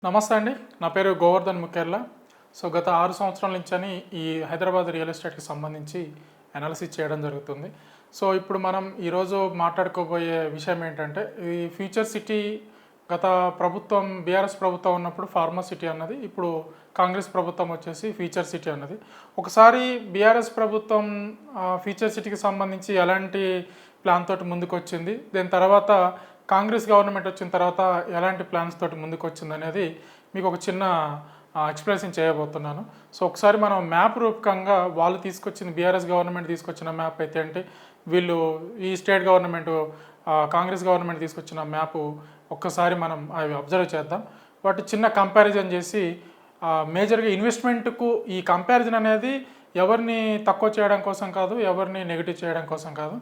నమస్తే అండి. నా పేరు గోవర్ధన్ ముఖ్యర్ల. గత 6 సంవత్సరాల నుంచని ఈ హైదరాబాద్ రియల్ ఎస్టేట్‌కి సంబంధించి అనాలిసిస్ చేయడం జరుగుతుంది. ఇప్పుడు మనం ఈరోజు మాట్లాడుకోబోయే విషయం ఏంటంటే, ఈ ఫ్యూచర్ సిటీ గత ప్రభుత్వం బీఆర్ఎస్ ప్రభుత్వం ఉన్నప్పుడు ఫార్మా సిటీ అన్నది, ఇప్పుడు కాంగ్రెస్ ప్రభుత్వం వచ్చేసి ఫ్యూచర్ సిటీ అన్నది. ఒకసారి బీఆర్ఎస్ ప్రభుత్వం ఫ్యూచర్ సిటీకి సంబంధించి ఎలాంటి ప్లాన్ తోటి ముందుకొచ్చింది, దాని తర్వాత కాంగ్రెస్ గవర్నమెంట్ వచ్చిన తర్వాత ఎలాంటి ప్లాన్స్ తోటి ముందుకు వచ్చిందనేది మీకు ఒక చిన్న ఎక్స్ప్లెనేషన్ చేయబోతున్నాను. ఒకసారి మనం మ్యాప్ రూపకంగా వాళ్ళు తీసుకొచ్చింది, బీఆర్ఎస్ గవర్నమెంట్ తీసుకొచ్చిన మ్యాప్ అయితే అంటే, వీళ్ళు ఈ స్టేట్ గవర్నమెంట్ కాంగ్రెస్ గవర్నమెంట్ తీసుకొచ్చిన మ్యాప్ ఒక్కసారి మనం అవి అబ్జర్వ్ చేద్దాం. వాటి చిన్న కంపారిజన్ చేసి మేజర్గా ఇన్వెస్ట్మెంట్కు ఈ కంపారిజన్ అనేది ఎవరిని తక్కువ చేయడం కోసం కాదు, ఎవరిని నెగిటివ్ చేయడం కోసం కాదు.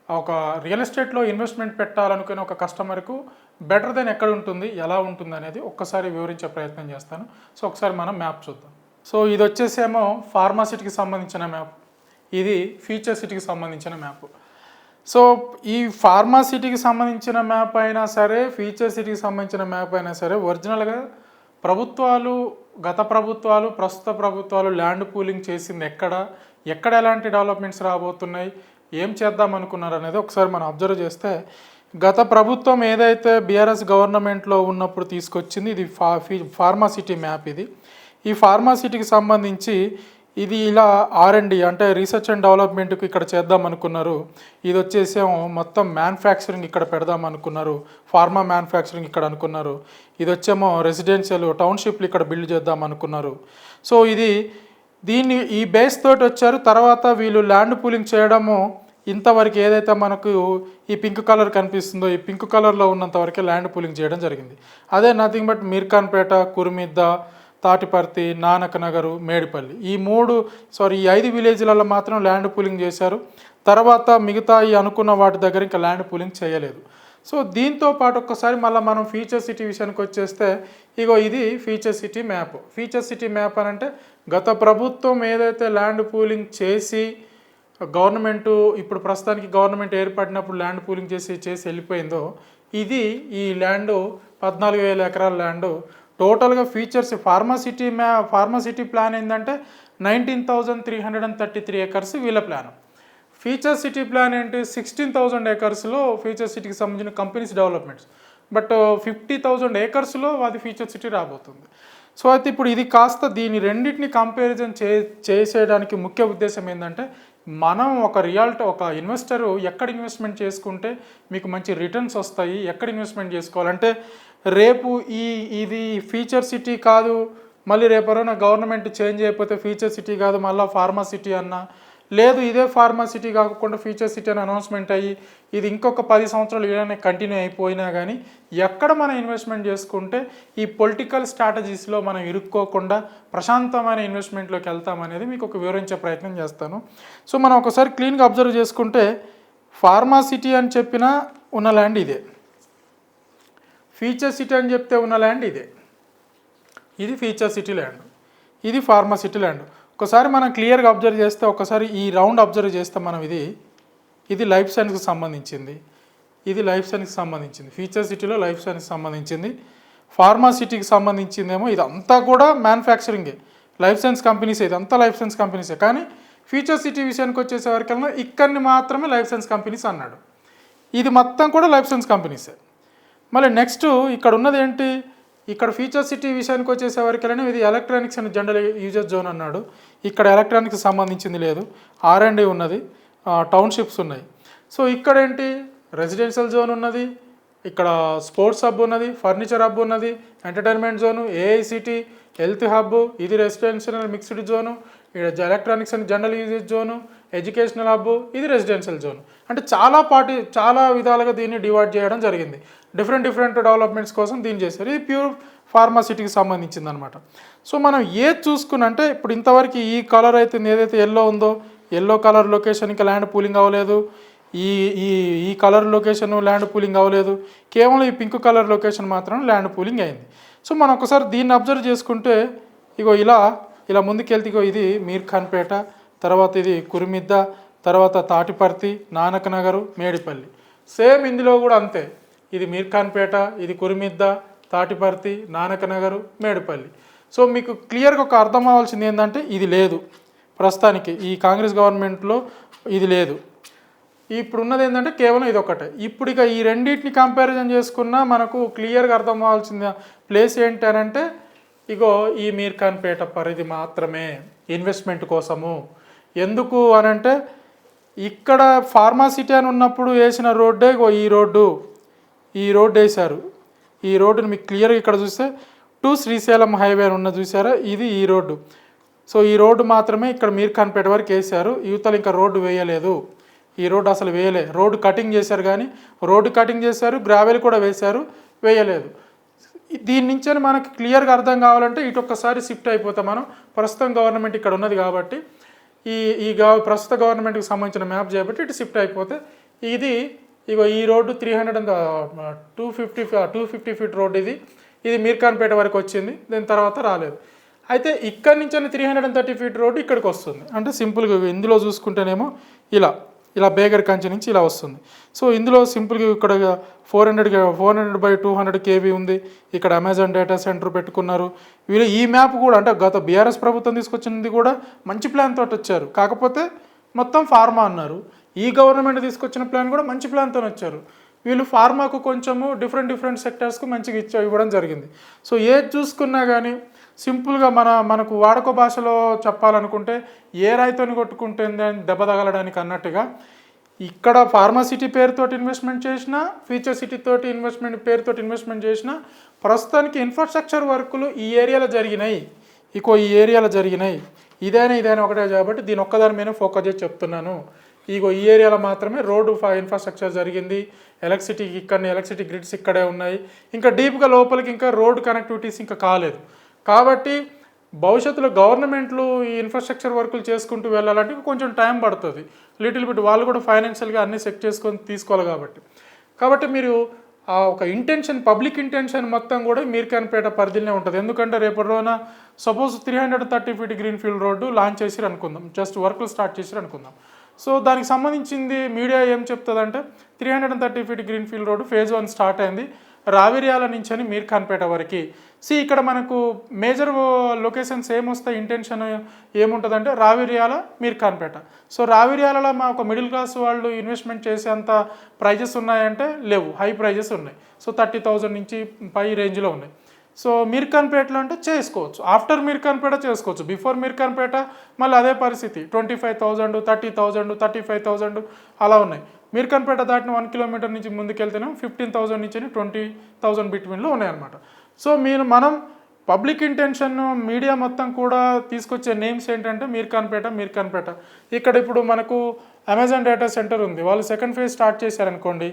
ఒక రియల్ ఎస్టేట్లో ఇన్వెస్ట్మెంట్ పెట్టాలనుకునే ఒక కస్టమర్కు బెటర్ దెన్ ఎక్కడ ఉంటుంది, ఎలా ఉంటుంది అనేది ఒక్కసారి వివరించే ప్రయత్నం చేస్తాను. ఒకసారి మనం మ్యాప్ చూద్దాం. ఇది వచ్చేసేమో ఫార్మా సిటీకి సంబంధించిన మ్యాప్, ఇది ఫ్యూచర్ సిటీకి సంబంధించిన మ్యాప్. ఈ ఫార్మా సిటీకి సంబంధించిన మ్యాప్ అయినా సరే, ఫ్యూచర్ సిటీకి సంబంధించిన మ్యాప్ అయినా సరే, ఒరిజినల్గా ప్రభుత్వాలు, గత ప్రభుత్వాలు, ప్రస్తుత ప్రభుత్వాలు ల్యాండ్ పూలింగ్ చేసింది ఎక్కడ ఎలాంటి డెవలప్మెంట్స్ రాబోతున్నాయి, ఏం చేద్దాం అనుకున్నారు అనేది ఒకసారి మనం అబ్జర్వ్ చేస్తే, గత ప్రభుత్వం ఏదైతే బీఆర్ఎస్ గవర్నమెంట్లో ఉన్నప్పుడు తీసుకొచ్చింది, ఇది ఫార్మా సిటీ మ్యాప్. ఈ ఫార్మా సిటీకి సంబంధించి ఇది ఇలా R&D అంటే రీసెర్చ్ అండ్ డెవలప్మెంట్కి ఇక్కడ చేద్దాం అనుకున్నారు. ఇది వచ్చేసేమో మొత్తం మ్యానుఫ్యాక్చరింగ్ ఇక్కడ పెడదాం అనుకున్నారు, ఫార్మా మ్యానుఫ్యాక్చరింగ్ ఇక్కడ అనుకున్నారు. ఇది వచ్చేమో రెసిడెన్షియల్ టౌన్షిప్లు ఇక్కడ బిల్డ్ చేద్దాం అనుకున్నారు. దీన్ని ఈ బేస్ తోటి వచ్చారు. తర్వాత వీళ్ళు ల్యాండ్ పూలింగ్ చేయడము, ఇంతవరకు ఏదైతే మనకు ఈ పింక్ కలర్ కనిపిస్తుందో, ఈ పింక్ కలర్లో ఉన్నంత వరకే ల్యాండ్ పూలింగ్ చేయడం జరిగింది. అదే నథింగ్ బట్ మీర్ఖాన్పేట, కుర్మిద్ద, తాటిపర్తి, నానక్ నగరు, మేడిపల్లి, ఈ 5 విలేజ్లలో మాత్రం ల్యాండ్ పూలింగ్ చేశారు. తర్వాత మిగతా ఈ అనుకున్న వాటి దగ్గర ఇంకా ల్యాండ్ పూలింగ్ చేయలేదు. దీంతో పాటు ఒక్కసారి మళ్ళీ మనం ఫ్యూచర్ సిటీ విషయానికి వచ్చేస్తే, ఇది future city map. Future city map అని అంటే, గత ప్రభుత్వం ఏదైతే ల్యాండ్ పూలింగ్ చేసి గవర్నమెంటు, ఇప్పుడు ప్రస్తుతానికి గవర్నమెంట్ ఏర్పడినప్పుడు ల్యాండ్ పూలింగ్ చేసి వెళ్ళిపోయిందో, ఈ ల్యాండ్ 14,000 ఎకరాల ల్యాండ్ టోటల్గా ఫీచర్స్ ఫార్మా సిటీ ప్లాన్ ఏంటంటే 19,333 ఎకర్స్ వీళ్ళ ప్లాన్. ఫ్యూచర్ సిటీ ప్లాన్ ఏంటి, 16,000 ఎకర్స్లో ఫ్యూచర్ సిటీకి సంబంధించిన కంపెనీస్ డెవలప్మెంట్స్, బట్ 50,000 ఎకర్స్లో అది ఫ్యూచర్ సిటీ రాబోతుంది. అయితే ఇప్పుడు ఇది కాస్త దీని రెండింటిని కంపారిజన్ చేసేయడానికి ముఖ్య ఉద్దేశం ఏంటంటే, మనం ఒక ఇన్వెస్టరు ఎక్కడ ఇన్వెస్ట్మెంట్ చేసుకుంటే మీకు మంచి రిటర్న్స్ వస్తాయి, ఎక్కడ ఇన్వెస్ట్మెంట్ చేసుకోవాలంటే, రేపు ఇది ఫ్యూచర్ సిటీ కాదు, మళ్ళీ రేపరైనా గవర్నమెంట్ చేంజ్ అయిపోతే ఫ్యూచర్ సిటీ కాదు, మళ్ళీ ఫార్మా సిటీ అన్నా, లేదు ఇదే ఫార్మా సిటీ కాకుండా ఫ్యూచర్ సిటీ అని అనౌన్స్మెంట్ అయ్యి ఇది ఇంకొక 10 సంవత్సరాలు ఇలానే కంటిన్యూ అయిపోయినా కానీ, ఎక్కడ మనం ఇన్వెస్ట్మెంట్ చేసుకుంటే ఈ పొలిటికల్ స్ట్రాటజీస్లో మనం ఇరుక్కోకుండా ప్రశాంతమైన ఇన్వెస్ట్మెంట్లోకి వెళ్తామనేది మీకు ఒక వివరించే ప్రయత్నం చేస్తాను. మనం ఒకసారి క్లీన్గా అబ్జర్వ్ చేసుకుంటే, ఫార్మా సిటీ అని చెప్పినా ఉన్న ల్యాండ్ ఇదే, ఫ్యూచర్ సిటీ అని చెప్తే ఉన్న ల్యాండ్ ఇదే. ఇది ఫ్యూచర్ సిటీ ల్యాండ్, ఇది ఫార్మా సిటీ ల్యాండ్. ఒకసారి మనం క్లియర్గా అబ్జర్వ్ చేస్తే, ఒకసారి ఈ రౌండ్ అబ్జర్వ్ చేస్తే మనం ఇది లైఫ్ సైన్స్కి సంబంధించింది, ఇది లైఫ్ సైన్స్కి సంబంధించింది. ఫ్యూచర్ సిటీలో లైఫ్ సైన్స్కి సంబంధించింది. ఫార్మా సిటీకి సంబంధించిందేమో ఇదంతా కూడా మ్యానుఫ్యాక్చరింగే, లైఫ్ సైన్స్ కంపెనీసే, ఇదంతా లైఫ్ సైన్స్ కంపెనీసే. కానీ ఫ్యూచర్ సిటీ విషయానికి వచ్చేసరికల్లా ఇక్కడిని మాత్రమే లైఫ్ సైన్స్ కంపెనీస్ అన్నాడు, ఇది మొత్తం కూడా లైఫ్ సైన్స్ కంపెనీసే. మళ్ళీ నెక్స్ట్ ఇక్కడ ఉన్నది ఏంటి, ఇక్కడ ఫ్యూచర్ సిటీ విషయానికి వచ్చేసేవరకెళ్ళనే ఇది electronics and general user zone అన్నాడు. ఇక్కడ ఎలక్ట్రానిక్స్ సంబంధించింది లేదు, R&D ఉన్నది, టౌన్షిప్స్ ఉన్నాయి. ఇక్కడ ఏంటి, రెసిడెన్షియల్ జోన్ ఉన్నది, ఇక్కడ స్పోర్ట్స్ హబ్ ఉన్నది, ఫర్నిచర్ హబ్ ఉన్నది, entertainment zone, AICT, health hub, ఇది రెసిడెన్షియల్ మిక్స్డ్ జోను, ఇక్కడ electronics and general uses zone, educational hub, ఇది రెసిడెన్షియల్ జోన్. అంటే చాలా విధాలుగా దీన్ని డివైడ్ చేయడం జరిగింది. డిఫరెంట్ డెవలప్మెంట్స్ కోసం దీన్ని చేశారు. ఇది ప్యూర్ ఫార్మా సిటీకి సంబంధించింది అనమాట. మనం ఏది చూసుకుని అంటే, ఇప్పుడు ఇంతవరకు ఈ కలర్ అయితే ఏదైతే ఎల్లో ఉందో, ఎల్లో కలర్ లొకేషన్కి ల్యాండ్ పూలింగ్ అవ్వలేదు, ఈ కలర్ లొకేషన్ ల్యాండ్ పూలింగ్ అవ్వలేదు, కేవలం ఈ పింక్ కలర్ లొకేషన్ మాత్రం ల్యాండ్ పూలింగ్ అయింది. మనం ఒకసారి దీన్ని అబ్జర్వ్ చేసుకుంటే, ఇలా ముందుకెళ్తే ఇది మీర్ఖాన్పేట, తర్వాత ఇది కుర్మిద్ద, తర్వాత తాటిపర్తి, నానక్ నగరు, మేడిపల్లి. సేమ్ ఇందులో కూడా అంతే, ఇది మీర్ఖాన్పేట, ఇది కుర్మిద్ద, తాటిపర్తి, నానకనగరు, మేడిపల్లి. సో మీకు క్లియర్గా ఒక అర్థం అవ్వాల్సింది ఏంటంటే ఇది లేదు ప్రస్తుతానికి, ఈ కాంగ్రెస్ గవర్నమెంట్లో ఇది లేదు. ఇప్పుడు ఉన్నది ఏంటంటే కేవలం ఇది ఒకటే. ఇప్పుడు ఇక ఈ రెండింటిని కంపారిజన్ చేసుకున్నా మనకు క్లియర్గా అర్థం అవ్వాల్సిన ప్లేస్ ఏంటి అని అంటే, ఇగో ఈ మీర్ఖాన్పేట పరిధి మాత్రమే ఇన్వెస్ట్మెంట్ కోసము. ఎందుకు అనంటే ఇక్కడ ఫార్మాసిటీ అని ఉన్నప్పుడు వేసిన రోడ్డే ఈ రోడ్డు వేశారు. ఈ రోడ్డుని మీకు క్లియర్గా ఇక్కడ చూస్తే టు శ్రీశైలం హైవే అని ఉన్న చూసారా, ఇది ఈ రోడ్డు. సో ఈ రోడ్డు మాత్రమే ఇక్కడ మీర్ఖాన్పేట వరకు వేశారు, యువతలు ఇంకా రోడ్డు వేయలేదు. ఈ రోడ్డు అసలు వేయలే, రోడ్డు కటింగ్ చేశారు కానీ రోడ్డు కటింగ్ చేశారు, గ్రావెల్ కూడా వేశారు, వేయలేదు. దీని నుంచి మనకి క్లియర్గా అర్థం కావాలంటే ఇటు ఒక్కసారి షిఫ్ట్ అయిపోతాం మనం. ప్రస్తుతం గవర్నమెంట్ ఇక్కడ ఉన్నది కాబట్టి ప్రస్తుత గవర్నమెంట్కి సంబంధించిన మ్యాప్ చేయబట్టి ఇటు షిఫ్ట్ అయిపోతే ఇది ఇగో ఈ రోడ్డు 250 ఫీట్ రోడ్డు ఇది మీర్ఖాన్పేట వరకు వచ్చింది, దాని తర్వాత రాలేదు. అయితే ఇక్కడి నుంచి 330 ఫీట్ రోడ్డు ఇక్కడికి వస్తుంది. అంటే సింపుల్గా ఇందులో చూసుకుంటేనేమో ఇలా బేగర్ కంచి నుంచి ఇలా వస్తుంది. సో ఇందులో సింపుల్గా ఇక్కడ 400/200 kV ఉంది. ఇక్కడ అమెజాన్ డేటా సెంటర్ పెట్టుకున్నారు. వీళ్ళు ఈ మ్యాప్ కూడా అంటే గత బీఆర్ఎస్ ప్రభుత్వం తీసుకొచ్చింది కూడా మంచి ప్లాన్ తోటి వచ్చారు, కాకపోతే మొత్తం ఫార్మా అన్నారు. ఈ గవర్నమెంట్ తీసుకొచ్చిన ప్లాన్ కూడా మంచి ప్లాన్తో వచ్చారు. వీళ్ళు ఫార్మాకు కొంచెము డిఫరెంట్ సెక్టర్స్కు మంచిగా ఇవ్వడం జరిగింది. సో ఏది చూసుకున్నా కానీ సింపుల్గా మనకు వాడుక భాషలో చెప్పాలనుకుంటే ఏ రాయితోని కొట్టుకుంటుంది అని దెబ్బ తగలడానికి అన్నట్టుగా ఇక్కడ ఫార్మాసిటీ పేరుతోటి ఇన్వెస్ట్మెంట్ చేసిన, ఫ్యూచర్ సిటీ తోటి పేరుతోటి ఇన్వెస్ట్మెంట్ చేసిన, ప్రస్తుతానికి ఇన్ఫ్రాస్ట్రక్చర్ వర్కులు ఈ ఏరియాలో జరిగినాయి, ఈ ఏరియాలో జరిగినాయి. ఇదైనా ఒకటే కాబట్టి దీని ఒక్కదాని మీద ఫోకస్ చేసి చెప్తున్నాను. ఈ ఏరియాలో మాత్రమే రోడ్డు ఇన్ఫ్రాస్ట్రక్చర్ జరిగింది. ఎలక్ట్రిసిటీ గ్రిడ్స్ ఇక్కడే ఉన్నాయి. ఇంకా డీప్గా లోపలికి ఇంకా రోడ్ కనెక్టివిటీస్ ఇంకా కాలేదు. కాబట్టి భవిష్యత్తులో గవర్నమెంట్లు ఈ ఇన్ఫ్రాస్ట్రక్చర్ వర్కులు చేసుకుంటూ వెళ్ళాలంటే కొంచెం టైం పడుతుంది. లిటిల్ బిట్ వాళ్ళు కూడా ఫైనాన్షియల్గా అన్నీ సెట్ చేసుకొని తీసుకోవాలి. కాబట్టి మీరు ఆ ఒక పబ్లిక్ ఇంటెన్షన్ మొత్తం కూడా మీర్ఖాన్పేట పరిధిలోనే ఉంటుంది. ఎందుకంటే రేపటి రోజున suppose 330 feet green field road launch చేసిరు అనుకుందాం, జస్ట్ వర్కులు స్టార్ట్ చేసిరు అనుకుందాం. సో దానికి సంబంధించింది మీడియా ఏం చెప్తుందంటే 330 feet green field road phase 1 start అయింది రావిర్యాల నుంచి అని మీర్ఖాన్పేట వరకు. ఇక్కడ మనకు మేజర్ లొకేషన్స్ ఏమొస్తాయి, ఇంటెన్షన్ ఏముంటుందంటే రావిర్యాల, మీర్ఖాన్పేట. సో రావిర్యాలలో మా ఒక మిడిల్ క్లాస్ వాళ్ళు ఇన్వెస్ట్మెంట్ చేసేంత ప్రైజెస్ ఉన్నాయంటే లేవు, హై ప్రైజెస్ ఉన్నాయి. సో 30,000 నుంచి పై రేంజ్లో ఉన్నాయి. సో మీర్ఖాన్పేటలో అంటే చేసుకోవచ్చు, ఆఫ్టర్ మీర్ఖాన్పేట చేసుకోవచ్చు. బిఫోర్ మీర్ఖాన్పేట మళ్ళీ అదే పరిస్థితి 25,000, 30,000, 35,000 అలా ఉన్నాయి. మీర్ఖాన్పేట దాటిన 1 కిలోమీటర్ నుంచి ముందుకెళ్తేనే 15,000 నుంచి 20,000 బిట్వీన్లో ఉన్నాయన్నమాట. సో మనం పబ్లిక్ ఇంటెన్షన్ మీడియా మొత్తం కూడా తీసుకొచ్చే నేమ్స్ ఏంటంటే మీర్ఖాన్పేట. ఇక్కడ ఇప్పుడు మనకు అమెజాన్ డేటా సెంటర్ ఉంది, వాళ్ళు సెకండ్ ఫేజ్ స్టార్ట్ చేశారనుకోండి.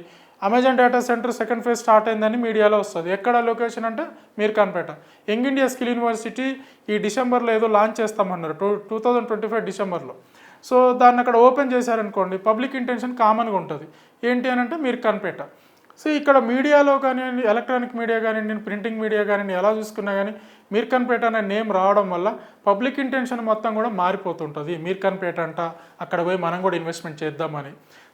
Amazon data center second phase start అయిందని మీడియాలో వస్తుంది. ఎక్కడ లొకేషన్ అంటే Meerkhanpet. Young India skill university ఈ డిసెంబర్లో ఏదో లాంచ్ చేస్తామన్నారు, 2025 డిసెంబర్లో. సో దాన్ని అక్కడ ఓపెన్ చేశారనుకోండి, పబ్లిక్ ఇంటెన్షన్ కామన్గా ఉంటుంది. ఏంటి అని అంటే మీర్ఖాన్పేట. సో ఇక్కడ మీడియాలో కానివ్వండి, ఎలక్ట్రానిక్ మీడియా కానివ్వండి, ప్రింటింగ్ మీడియా కానివ్వండి, ఎలా చూసుకున్నా కానీ మీర్ఖాన్పేట అనే నేమ్ రావడం వల్ల పబ్లిక్ ఇంటెన్షన్ మొత్తం కూడా మారిపోతుంటుంది. మీర్ఖాన్పేట అంట, అక్కడ పోయి మనం కూడా ఇన్వెస్ట్మెంట్ చేద్దామని.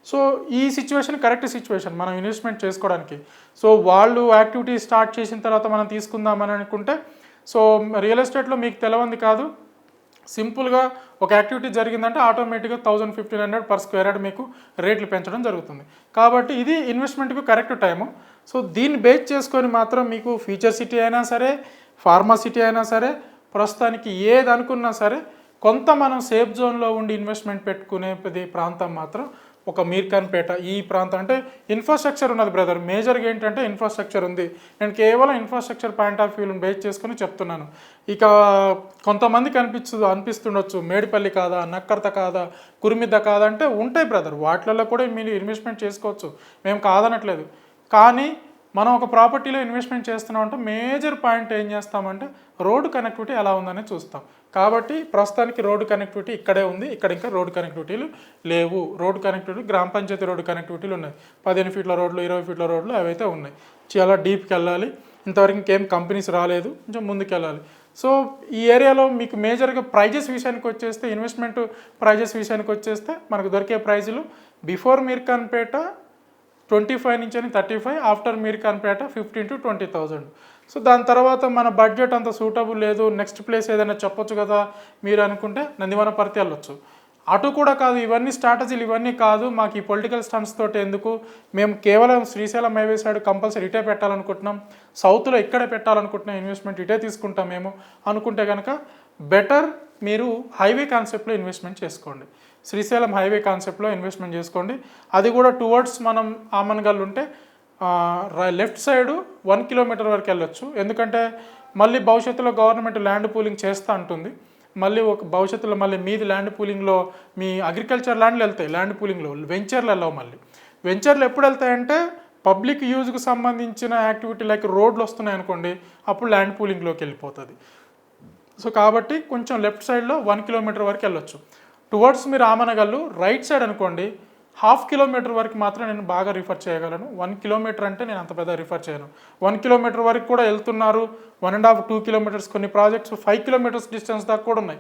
సో ఈ సిచ్యువేషన్ కరెక్ట్ సిచ్యువేషన్ మనం ఇన్వెస్ట్మెంట్ చేసుకోవడానికి. సో వాళ్ళు యాక్టివిటీ స్టార్ట్ చేసిన తర్వాత మనం తీసుకుందామని అనుకుంటే, సో రియల్ ఎస్టేట్లో మీకు తెలవంది కాదు, సింపుల్గా ఒక యాక్టివిటీ జరిగిందంటే ఆటోమేటిక్గా 1,000-1,500 పర్ స్క్వేర్ యార్డ్ మీకు రేట్లు పెంచడం జరుగుతుంది. కాబట్టి ఇది ఇన్వెస్ట్మెంట్కి కరెక్ట్ టైము. సో దీన్ని బేస్ చేసుకొని మాత్రం మీకు ఫ్యూచర్ సిటీ అయినా సరే, ఫార్మా సిటీ అయినా సరే, ప్రస్తుతానికి ఏది అనుకున్నా సరే కొంత మనం సేఫ్ జోన్లో ఉండి ఇన్వెస్ట్మెంట్ పెట్టుకునే ప్రాంతం మాత్రం ఒక మీర్ఖాన్పేట. ఈ ప్రాంతం అంటే ఇన్ఫ్రాస్ట్రక్చర్ ఉన్నది బ్రదర్, మేజర్గా ఏంటంటే ఇన్ఫ్రాస్ట్రక్చర్ ఉంది. నేను కేవలం ఇన్ఫ్రాస్ట్రక్చర్ పాయింట్ ఆఫ్ వ్యూని బేస్ చేసుకుని చెప్తున్నాను. ఇక కొంతమందికి అనిపిస్తుండొచ్చు మేడిపల్లి కాదా, నక్కర్త కాదా, కురిమిద్ద కాదా అంటే ఉంటాయి బ్రదర్, వాటిలలో కూడా మీరు ఇన్వెస్ట్మెంట్ చేసుకోవచ్చు, మేము కాదనట్లేదు. కానీ మనం ఒక ప్రాపర్టీలో ఇన్వెస్ట్మెంట్ చేస్తున్నామంటే మేజర్ పాయింట్ ఏం చేస్తామంటే రోడ్డు కనెక్టివిటీ ఎలా ఉందనే చూస్తాం. కాబట్టి ప్రస్తుతానికి రోడ్డు కనెక్టివిటీ ఇక్కడే ఉంది, ఇక్కడ ఇంకా రోడ్డు కనెక్టివిటీలు లేవు. రోడ్డు కనెక్టివిటీ గ్రామ పంచాయతీ రోడ్డు కనెక్టివిటీలు ఉన్నాయి, 15 ఫీట్ల రోడ్లు, 20 ఫీట్ల రోడ్లు అవైతే ఉన్నాయి. చాలా డీప్కి వెళ్ళాలి, ఇంతవరకు ఇంకేం కంపెనీస్ రాలేదు, కొంచెం ముందుకు వెళ్ళాలి. సో ఈ ఏరియాలో మీకు మేజర్గా ప్రైజెస్ విషయానికి వచ్చేస్తే, ఇన్వెస్ట్మెంట్ ప్రైజెస్ విషయానికి వచ్చేస్తే మనకు దొరికే ప్రైజులు బిఫోర్ మీర్ఖాన్పేట 25 నుంచి 35, ఆఫ్టర్ మీర్ఖాన్పేట 15 to 20,000. సో దాని తర్వాత మన బడ్జెట్ అంత సూటబుల్ లేదు, నెక్స్ట్ ప్లేస్ ఏదైనా చెప్పొచ్చు కదా మీరు అనుకుంటే నందివనపర్తి వెళ్ళొచ్చు. అటు కూడా కాదు, ఇవన్నీ స్ట్రాటజీలు ఇవన్నీ కాదు, మాకు ఈ పొలిటికల్ స్టంట్స్ తోటి ఎందుకు, మేము కేవలం శ్రీశైలం హైవే సైడ్ కంపల్సరీ ఇటే పెట్టాలనుకుంటున్నాం, సౌత్లో ఇక్కడే పెట్టాలనుకుంటున్నాం, ఇన్వెస్ట్మెంట్ ఇటే తీసుకుంటాం మేము అనుకుంటే కనుక బెటర్ మీరు హైవే కాన్సెప్ట్లో ఇన్వెస్ట్మెంట్ చేసుకోండి. శ్రీశైలం హైవే కాన్సెప్ట్లో ఇన్వెస్ట్మెంట్ చేసుకోండి. అది కూడా టువర్డ్స్ మనం ఆమన్గల్ ఉంటే లెఫ్ట్ సైడ్ 1 కిలోమీటర్ వరకు వెళ్ళొచ్చు. ఎందుకంటే మళ్ళీ భవిష్యత్తులో గవర్నమెంట్ ల్యాండ్ పూలింగ్ చేస్తూ ఉంటుంది. మళ్ళీ ఒక భవిష్యత్తులో మళ్ళీ మీది ల్యాండ్ పూలింగ్లో మీ అగ్రికల్చర్ ల్యాండ్లు వెళ్తాయి, ల్యాండ్ పూలింగ్లో వెంచర్లు వెళ్ళవు. మళ్ళీ వెంచర్లు ఎప్పుడు వెళ్తాయంటే పబ్లిక్ యూజ్కి సంబంధించిన యాక్టివిటీ లైక్ రోడ్లు వస్తున్నాయి అనుకోండి, అప్పుడు ల్యాండ్ పూలింగ్లోకి వెళ్ళిపోతుంది. సో కాబట్టి కొంచెం లెఫ్ట్ సైడ్లో 1 కిలోమీటర్ వరకు వెళ్ళొచ్చు. టువర్డ్స్ మీరు ఆమనగల్లు రైట్ సైడ్ అనుకోండి, 1/2 కిలోమీటర్ వరకు మాత్రం నేను బాగా రిఫర్ చేయగలను. 1 కిలోమీటర్ అంటే నేను అంత పెద్ద రిఫర్ చేయను. 1 కిలోమీటర్ వరకు కూడా వెళ్తున్నారు, 1.5-2 కిలోమీటర్స్, కొన్ని ప్రాజెక్ట్స్ 5 కిలోమీటర్స్ డిస్టెన్స్ దాకా కూడా ఉన్నాయి.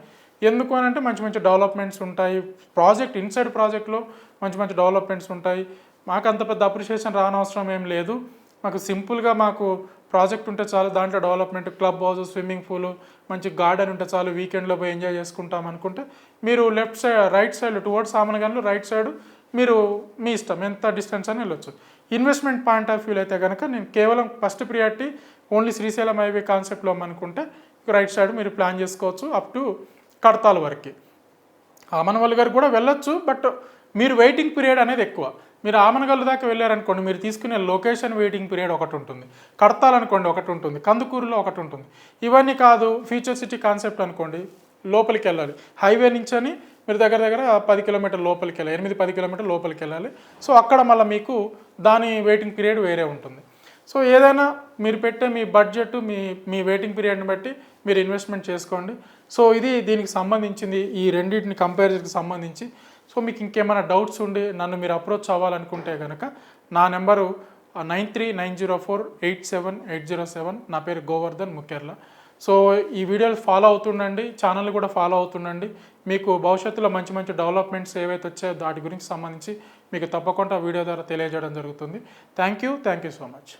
ఎందుకు అని అంటే మంచి మంచి డెవలప్మెంట్స్ ఉంటాయి, ప్రాజెక్ట్ ఇన్సైడ్ ప్రాజెక్ట్లో మంచి మంచి డెవలప్మెంట్స్ ఉంటాయి. మాకు అంత పెద్ద అప్రిషియేషన్ రానవసరం ఏం లేదు, మాకు సింపుల్గా మాకు ప్రాజెక్ట్ ఉంటే చాలు, దాంట్లో development, club house, swimming pool, మంచి గార్డెన్ ఉంటే చాలు, వీకెండ్లో పోయి ఎంజాయ్ చేసుకుంటాం అనుకుంటే మీరు left side right side towards Amangal right side మీరు మీ ఇష్టం ఎంత డిస్టెన్స్ అని వెళ్ళొచ్చు. ఇన్వెస్ట్మెంట్ పాయింట్ ఆఫ్ వ్యూలో అయితే కనుక నేను కేవలం first priority only Srisailam highway కాన్సెప్ట్లో అనుకుంటే రైట్ సైడ్ మీరు ప్లాన్ చేసుకోవచ్చు అప్ టు కడతాల వరకు. ఆమనగల్ గారు కూడా వెళ్ళొచ్చు, బట్ మీరు వెయిటింగ్ పీరియడ్ అనేది ఎక్కువ. మీరు ఆమనగల్లు దాకా వెళ్ళారనుకోండి, మీరు తీసుకునే లొకేషన్ వెయిటింగ్ పీరియడ్ ఒకటి ఉంటుంది, కడతాలనుకోండి ఒకటి ఉంటుంది, కందుకూరులో ఒకటి ఉంటుంది. ఇవన్నీ కాదు, ఫ్యూచర్ సిటీ కాన్సెప్ట్ అనుకోండి, లోపలికి వెళ్ళాలి, హైవే నుంచి అని మీరు దగ్గర దగ్గర 10 కిలోమీటర్ లోపలికి వెళ్ళాలి, 8-10 కిలోమీటర్ లోపలికి వెళ్ళాలి. సో అక్కడ మళ్ళీ మీకు దాని వెయిటింగ్ పీరియడ్ వేరే ఉంటుంది. సో ఏదైనా మీరు పెట్టే మీ బడ్జెట్ మీ వెయిటింగ్ పీరియడ్ని బట్టి మీరు ఇన్వెస్ట్మెంట్ చేసుకోండి. సో ఇది దీనికి సంబంధించింది, ఈ రెండింటిని కంపారిజన్కి సంబంధించి. సో మీకు ఇంకేమైనా డౌట్స్ ఉండి నన్ను మీరు అప్రోచ్ అవ్వాలనుకుంటే కనుక నా నెంబరు 9390487807. నా పేరు గోవర్ధన్ ముఖ్యర్ల. సో ఈ వీడియోలు ఫాలో అవుతుండండి, ఛానల్ కూడా ఫాలో అవుతుండండి. మీకు భవిష్యత్తులో మంచి మంచి డెవలప్మెంట్స్ ఏవైతే వచ్చాయో వాటి గురించి సంబంధించి మీకు తప్పకుండా వీడియో ద్వారా తెలియజేయడం జరుగుతుంది. Thank you so much.